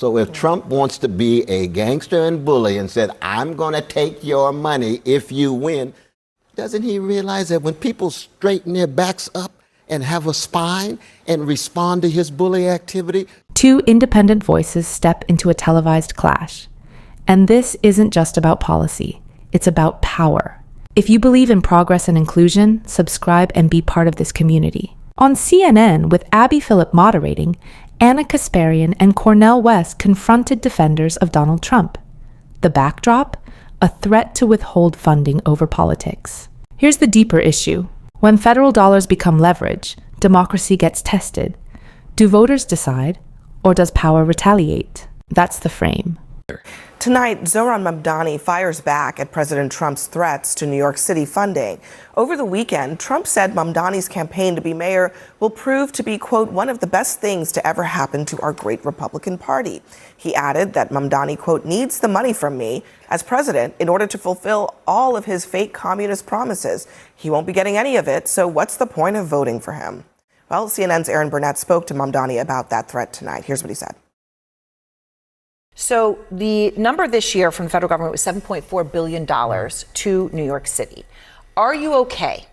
So if Trump wants to be a gangster and bully and said, I'm going to take your money if you win, doesn't he realize that when people straighten their backs up and have a spine and respond to his bully activity? Two independent voices step into a televised clash. And this isn't just about policy. It's about power. If you believe in progress and inclusion, subscribe and be part of this community. On CNN, with Abby Phillip moderating, Anna Kasparian and Cornel West confronted defenders of Donald Trump. The backdrop? A threat to withhold funding over politics. Here's the deeper issue. When federal dollars become leverage, democracy gets tested. Do voters decide, or does power retaliate? That's the frame. Tonight, Zohran Mamdani fires back at President Trump's threats to New York City funding. Over the weekend, Trump said Mamdani's campaign to be mayor will prove to be, quote, one of the best things to ever happen to our great Republican Party. He added that Mamdani, quote, needs the money from me as president in order to fulfill all of his fake communist promises. He won't be getting any of it, so what's the point of voting for him? Well, CNN's Aaron Burnett spoke to Mamdani about that threat tonight. Here's what he said. So the number this year from the federal government was $7.4 billion to New York City. Are you okay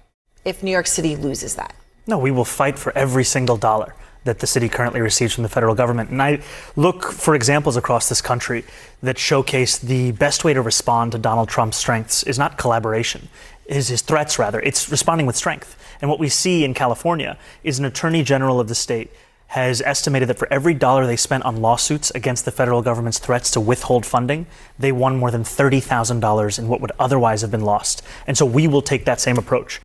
if New York City loses that? No, we will fight for every single dollar that the city currently receives from the federal government. And I look for examples across this country that showcase the best way to respond to Donald Trump's strengths is not collaboration, is his threats rather. It's responding with strength. And what we see in California is an attorney general of the state has estimated that for every dollar they spent on lawsuits against the federal government's threats to withhold funding, they won more than $30,000 in what would otherwise have been lost. And so we will take that same approach.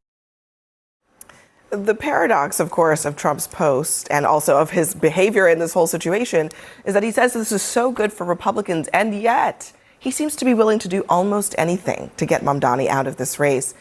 The paradox, of course, of Trump's post and also of his behavior in this whole situation is that he says this is so good for Republicans, and yet he seems to be willing to do almost anything to get Mamdani out of this race.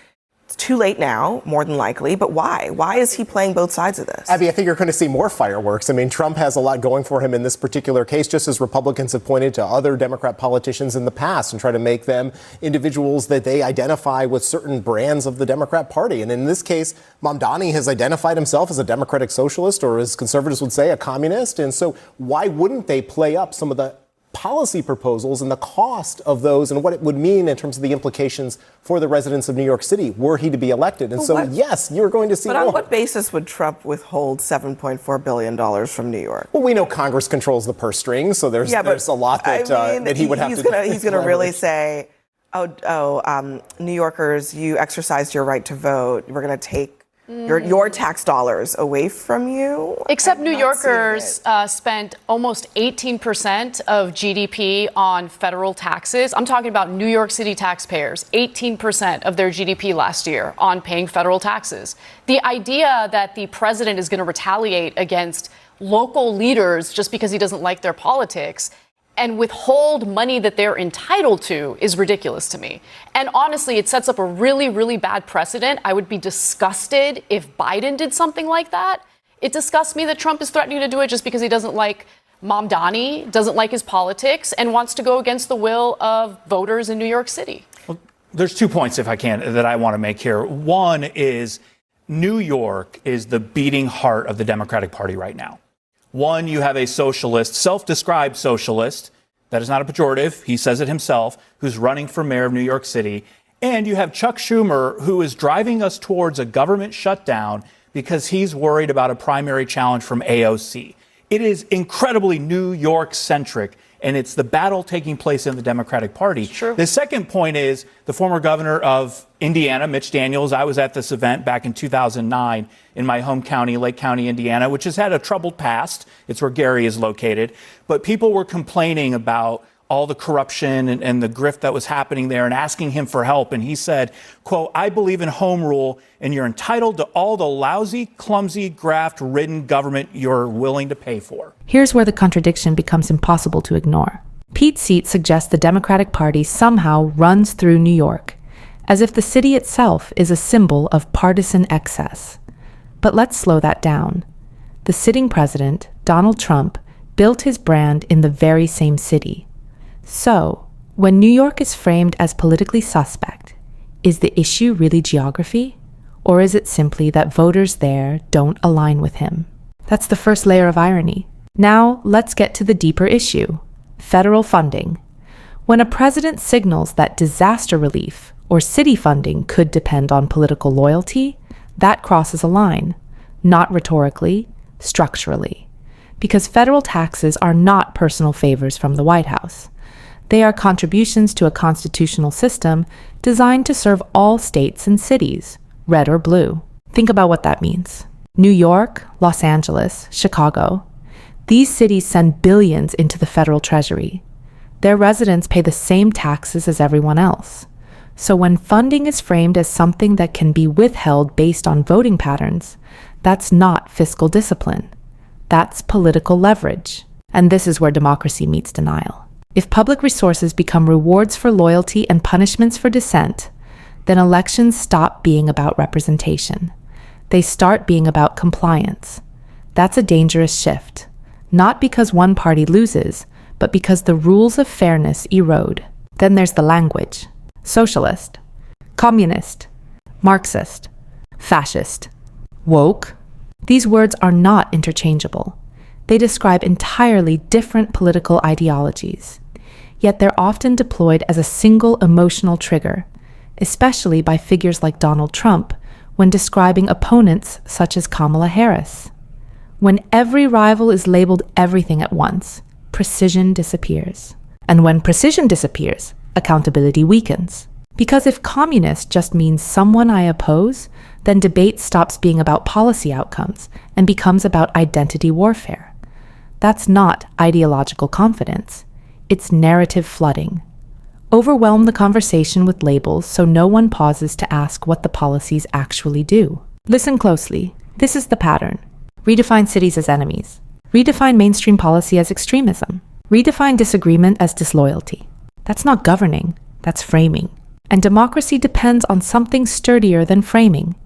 It's too late now, more than likely, but why? Why is he playing both sides of this? Abby, I think you're going to see more fireworks. I mean, Trump has a lot going for him in this particular case, just as Republicans have pointed to other Democrat politicians in the past and try to make them individuals that they identify with certain brands of the Democrat Party. And in this case, Mamdani has identified himself as a democratic socialist, or as conservatives would say, a communist. And so why wouldn't they play up some of the policy proposals and the cost of those and what it would mean in terms of the implications for the residents of New York City were he to be elected? And yes, you're going to see more. But on what basis would Trump withhold $7.4 billion from New York? Well, we know Congress controls the purse strings, so there's a lot that, that he would have to He's going to really say, New Yorkers, you exercised your right to vote. We're going to take your tax dollars away from you. Except New Yorkers spent almost 18% of GDP on federal taxes. I'm talking about New York City taxpayers, 18% of their GDP last year on paying federal taxes. The idea that the president is going to retaliate against local leaders just because he doesn't like their politics and withhold money that they're entitled to is ridiculous to me. And honestly, it sets up a really, really bad precedent. I would be disgusted if Biden did something like that. It disgusts me that Trump is threatening to do it just because he doesn't like Mamdani, doesn't like his politics, and wants to go against the will of voters in New York City. Well, there's 2 points, if I can, that I want to make here. One is New York is the beating heart of the Democratic Party right now. One, you have a socialist, self-described socialist, that is not a pejorative, he says it himself, who's running for mayor of New York City. And you have Chuck Schumer, who is driving us towards a government shutdown because he's worried about a primary challenge from AOC. It is incredibly New York-centric, and it's the battle taking place in the Democratic Party. True. The second point is the former governor of Indiana, Mitch Daniels. I was at this event back in 2009 in my home county, Lake County, Indiana, which has had a troubled past. It's where Gary is located. But people were complaining about all the corruption and the grift that was happening there and asking him for help. And he said, quote, I believe in home rule and you're entitled to all the lousy, clumsy, graft-ridden government you're willing to pay for. Here's where the contradiction becomes impossible to ignore. Pete's seat suggests the Democratic Party somehow runs through New York, as if the city itself is a symbol of partisan excess. But let's slow that down. The sitting president, Donald Trump, built his brand in the very same city. So, when New York is framed as politically suspect, is the issue really geography? Or is it simply that voters there don't align with him? That's the first layer of irony. Now, let's get to the deeper issue. federal funding. When a president signals that disaster relief or city funding could depend on political loyalty, that crosses a line, not rhetorically, structurally. Because federal taxes are not personal favors from the White House. They are contributions to a constitutional system designed to serve all states and cities, red or blue. Think about what that means. New York, Los Angeles, Chicago. These cities send billions into the federal treasury. Their residents pay the same taxes as everyone else. So when funding is framed as something that can be withheld based on voting patterns, that's not fiscal discipline. That's political leverage. And this is where democracy meets denial. If public resources become rewards for loyalty and punishments for dissent, then elections stop being about representation. They start being about compliance. That's a dangerous shift, not because one party loses, but because the rules of fairness erode. Then there's the language. Socialist, communist, Marxist, fascist, woke. These words are not interchangeable. They describe entirely different political ideologies. Yet they're often deployed as a single emotional trigger, especially by figures like Donald Trump when describing opponents such as Kamala Harris. When every rival is labeled everything at once, precision disappears. And when precision disappears, accountability weakens. Because if communist just means someone I oppose, then debate stops being about policy outcomes and becomes about identity warfare. That's not ideological confidence. It's narrative flooding. Overwhelm the conversation with labels so no one pauses to ask what the policies actually do. Listen closely. This is the pattern. Redefine cities as enemies. Redefine mainstream policy as extremism. Redefine disagreement as disloyalty. That's not governing, that's framing. And democracy depends on something sturdier than framing.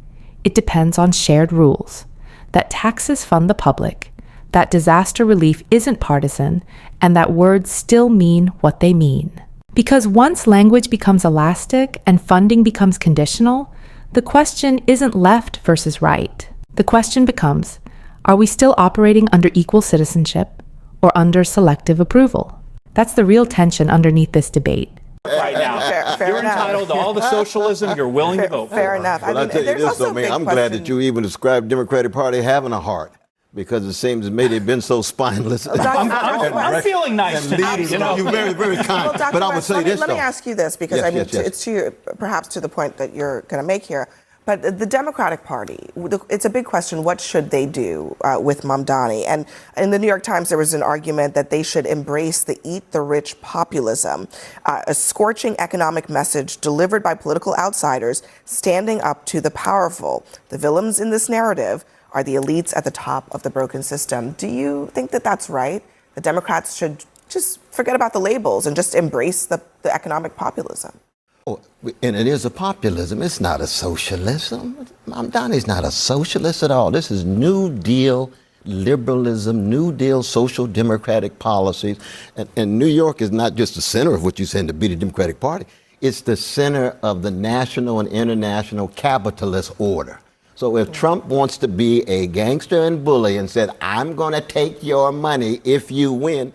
It depends on shared rules. That taxes fund the public, that disaster relief isn't partisan, and that words still mean what they mean. Because once language becomes elastic and funding becomes conditional, the question isn't left versus right. The question becomes, are we still operating under equal citizenship or under selective approval? That's the real tension underneath this debate. Right now, Fair you're enough. entitled to all the socialism you're willing to vote for. Fair enough. Well, I'll tell you there's this, also though, a man, big I'm glad question. that you even described Democratic Party having a heart, because it seems to me they've been so spineless. I'm feeling nice tonight, you know. You're very, very kind. Well, Dr. But I would West, say this, let though. me ask you this, because Yes, I mean, yes, yes. it's to your, perhaps to the point that you're going to make here. But the Democratic Party, it's a big question. What should they do with Mamdani? And in the New York Times, there was an argument that they should embrace the eat the rich populism, a scorching economic message delivered by political outsiders standing up to the powerful. The villains in this narrative are the elites at the top of the broken system. Do you think that that's right? The Democrats should just forget about the labels and just embrace the economic populism? Oh, and it is a populism. It's not a socialism. Mamdani's not a socialist at all. This is New Deal liberalism, New Deal social democratic policies. And New York is not just the center of what you said to be the Democratic Party. It's the center of the national and international capitalist order. So if Trump wants to be a gangster and bully and said, I'm going to take your money if you win,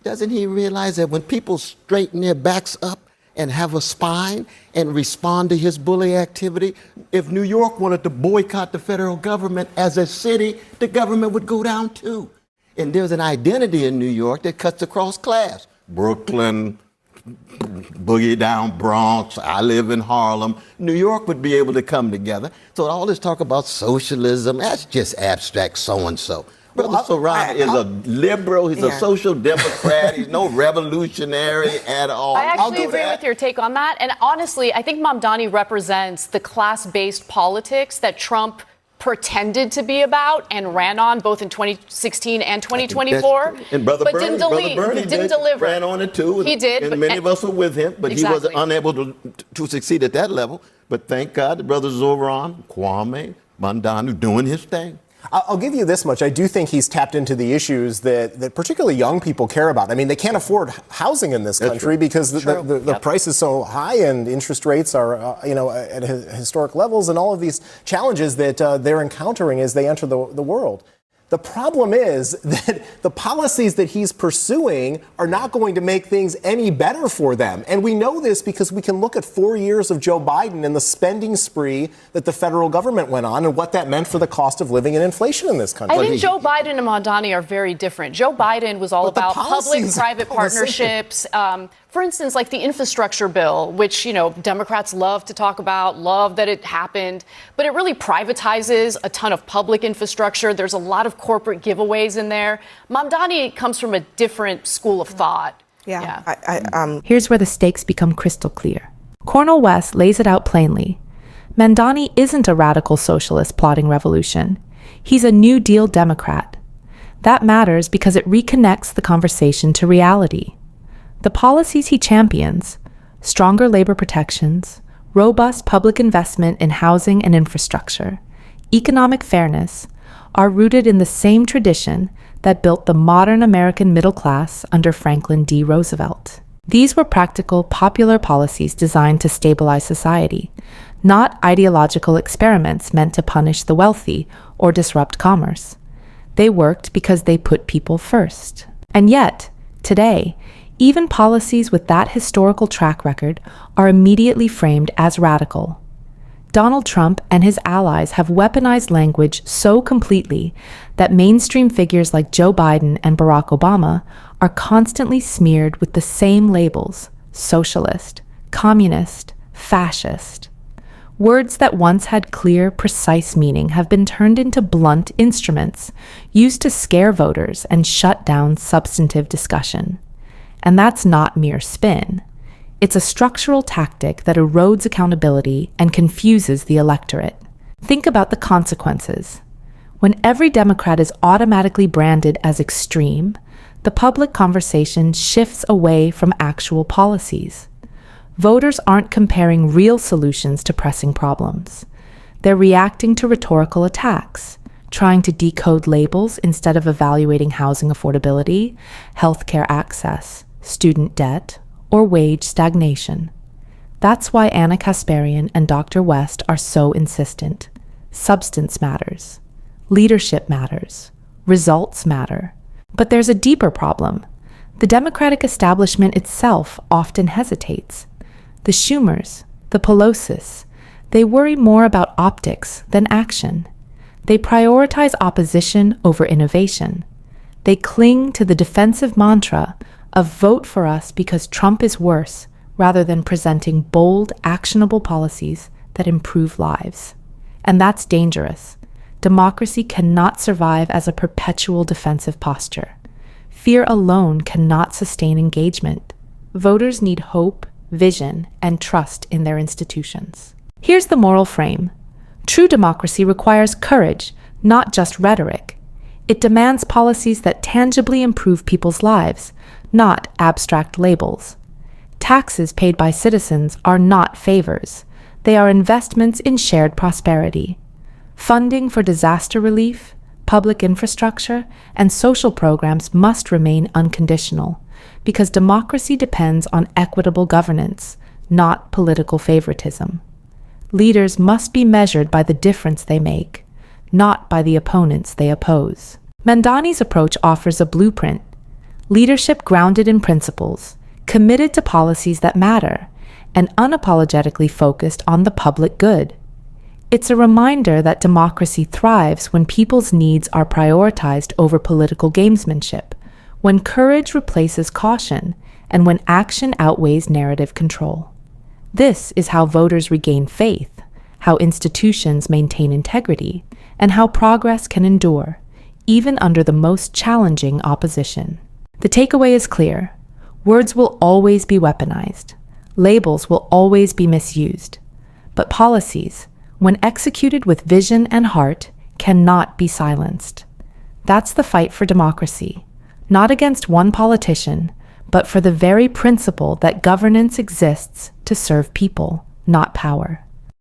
doesn't he realize that when people straighten their backs up and have a spine and respond to his bully activity, if New York wanted to boycott the federal government as a city, the government would go down too. And there's an identity in New York that cuts across class. Brooklyn, boogie down Bronx, I live in Harlem. New York would be able to come together. So all this talk about socialism, that's just abstract so-and-so. Brother Zohran is a liberal, he's a social democrat, he's no revolutionary at all. I actually agree with your take on that. And honestly, I think Mamdani represents the class-based politics that Trump pretended to be about and ran on both in 2016 and 2024. And Brother Bernie, didn't deliver. Ran on it too. He did. And many of us were with him, but he was Exactly. unable to succeed at that level. But thank God the brothers Zohran, Kwame, Mamdani doing his thing. I'll give you this much. I do think he's tapped into the issues that particularly young people care about. I mean, they can't afford housing in this country because the price is so high and interest rates are, at historic levels, and all of these challenges that they're encountering as they enter the world. The problem is that the policies that he's pursuing are not going to make things any better for them. And we know this because we can look at 4 years of Joe Biden and the spending spree that the federal government went on and what that meant for the cost of living and inflation in this country. I think Joe Biden and Mamdani are very different. Joe Biden was all about public-private partnerships. For instance, like the infrastructure bill, which, Democrats love to talk about, love that it happened, but it really privatizes a ton of public infrastructure. There's a lot of corporate giveaways in there. Mamdani comes from a different school of thought. Here's where the stakes become crystal clear. Cornel West lays it out plainly. Mamdani isn't a radical socialist plotting revolution. He's a New Deal Democrat. That matters because it reconnects the conversation to reality. The policies he champions, stronger labor protections, robust public investment in housing and infrastructure, economic fairness, are rooted in the same tradition that built the modern American middle class under Franklin D. Roosevelt. These were practical, popular policies designed to stabilize society, not ideological experiments meant to punish the wealthy or disrupt commerce. They worked because they put people first. And yet, today, even policies with that historical track record are immediately framed as radical. Donald Trump and his allies have weaponized language so completely that mainstream figures like Joe Biden and Barack Obama are constantly smeared with the same labels: socialist, communist, fascist. Words that once had clear, precise meaning have been turned into blunt instruments used to scare voters and shut down substantive discussion. And that's not mere spin. It's a structural tactic that erodes accountability and confuses the electorate. Think about the consequences. When every Democrat is automatically branded as extreme, the public conversation shifts away from actual policies. Voters aren't comparing real solutions to pressing problems. They're reacting to rhetorical attacks, trying to decode labels instead of evaluating housing affordability, healthcare access, student debt, or wage stagnation. That's why Anna Kasparian and Dr. West are so insistent. Substance matters. Leadership matters. Results matter. But there's a deeper problem. The Democratic establishment itself often hesitates. The Schumers, the Pelosi's, they worry more about optics than action. They prioritize opposition over innovation. They cling to the defensive mantra of vote for us because Trump is worse, rather than presenting bold, actionable policies that improve lives. And that's dangerous. Democracy cannot survive as a perpetual defensive posture. Fear alone cannot sustain engagement. Voters need hope, vision, and trust in their institutions. Here's the moral frame. True democracy requires courage, not just rhetoric. It demands policies that tangibly improve people's lives, not abstract labels. Taxes paid by citizens are not favors. They are investments in shared prosperity. Funding for disaster relief, public infrastructure, and social programs must remain unconditional, because democracy depends on equitable governance, not political favoritism. Leaders must be measured by the difference they make, not by the opponents they oppose. Mamdani's approach offers a blueprint: leadership grounded in principles, committed to policies that matter, and unapologetically focused on the public good. It's a reminder that democracy thrives when people's needs are prioritized over political gamesmanship, when courage replaces caution, and when action outweighs narrative control. This is how voters regain faith, how institutions maintain integrity, and how progress can endure, even under the most challenging opposition. The takeaway is clear. Words will always be weaponized. Labels will always be misused. But policies, when executed with vision and heart, cannot be silenced. That's the fight for democracy, not against one politician, but for the very principle that governance exists to serve people, not power.